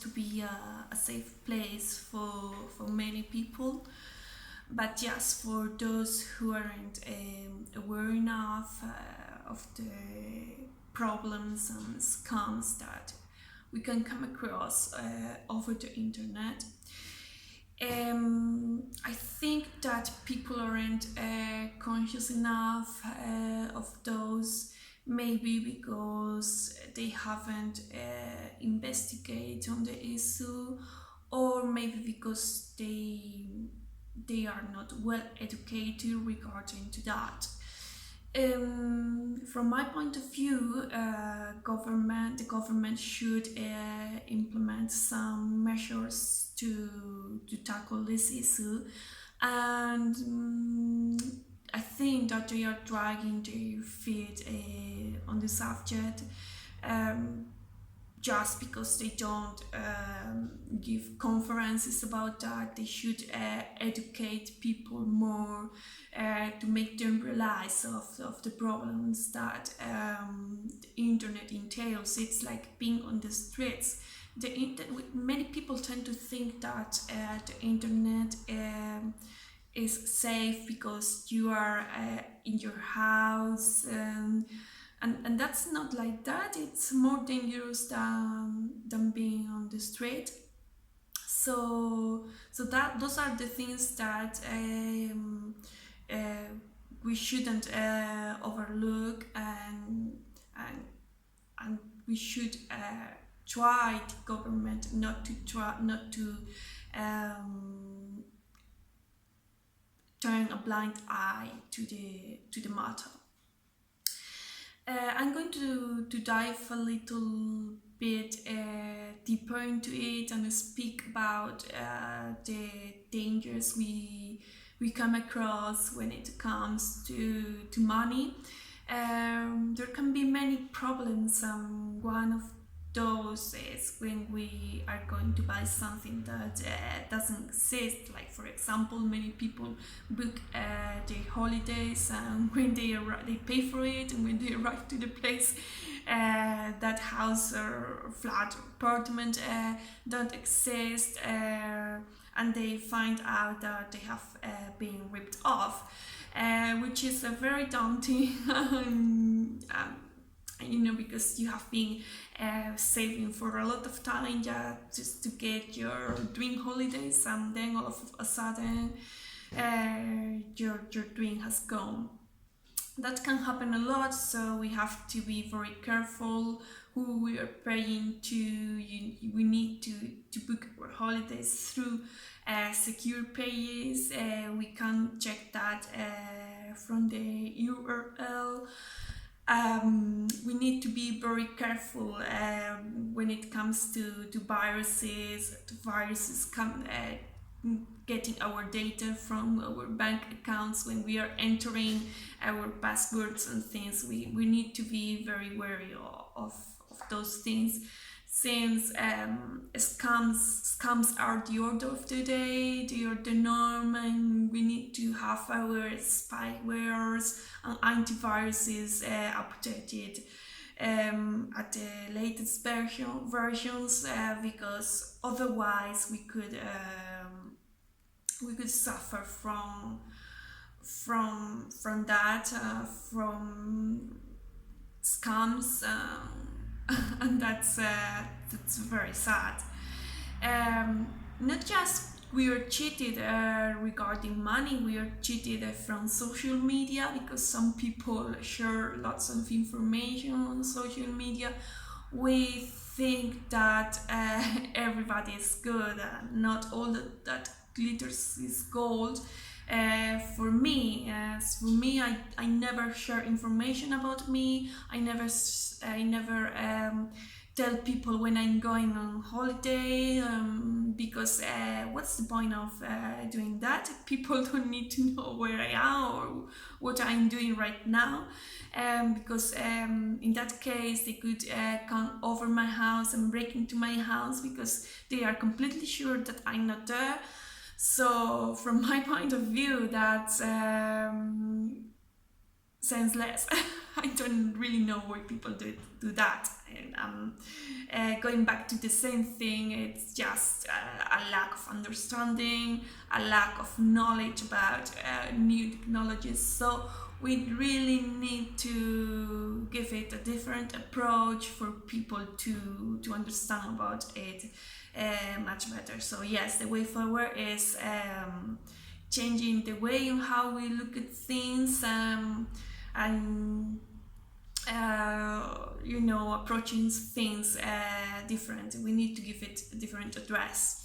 to be a safe place for many people, but just for those who aren't aware enough of the problems and scams that we can come across over the internet. I think that people aren't conscious enough of those, maybe because they haven't investigated on the issue, or maybe because they are not well educated regarding to that. From my point of view, the government should implement some measures to tackle this issue, and I think that they are dragging their feet on the subject. Um, just because they don't give conferences about that. They should educate people more to make them realize of the problems that the internet entails. It's like being on the streets. Many people tend to think that the internet is safe because you are in your house. And that's not like that. It's more dangerous than being on the street. So that those are the things that uh, we shouldn't overlook, and and we should try the government not to um, turn a blind eye to the matter. I'm going to dive a little bit deeper into it and speak about the dangers we come across when it comes to money. There can be many problems, and one of those is when we are going to buy something that doesn't exist. Like, for example, many people book their holidays, and when they pay for it, and when they arrive to the place, that house or flat or apartment don't exist, and they find out that they have been ripped off, which is a very daunting because you have been saving for a lot of time just to get your dream holidays, and then all of a sudden your dream has gone. That can happen a lot, so we have to be very careful who we are paying to. We need to book our holidays through secure pages. We can check that from the URL. We need to be very careful when it comes to viruses. Viruses come getting our data from our bank accounts when we are entering our passwords and things. We need to be very wary of those things, since scams are the order of the day, they are the norm, and we need to have our spywares and antiviruses updated at the latest versions, because otherwise we could suffer from that, from scams, and that's very sad. Not just we are cheated regarding money, we are cheated from social media, because some people share lots of information on social media. We think that everybody is good, and not all that glitters is gold. I never share information about me. I never tell people when I'm going on holiday, because what's the point of doing that? People don't need to know where I am or what I'm doing right now, because in that case they could come over my house and break into my house, because they are completely sure that I'm not there. So from my point of view, that's senseless. I don't really know why people do that. And going back to the same thing, it's just a lack of understanding, a lack of knowledge about new technologies. So we really need to give it a different approach for people to understand about it much better. So yes, the way forward is changing the way in how we look at things, and approaching things different. We need to give it a different address.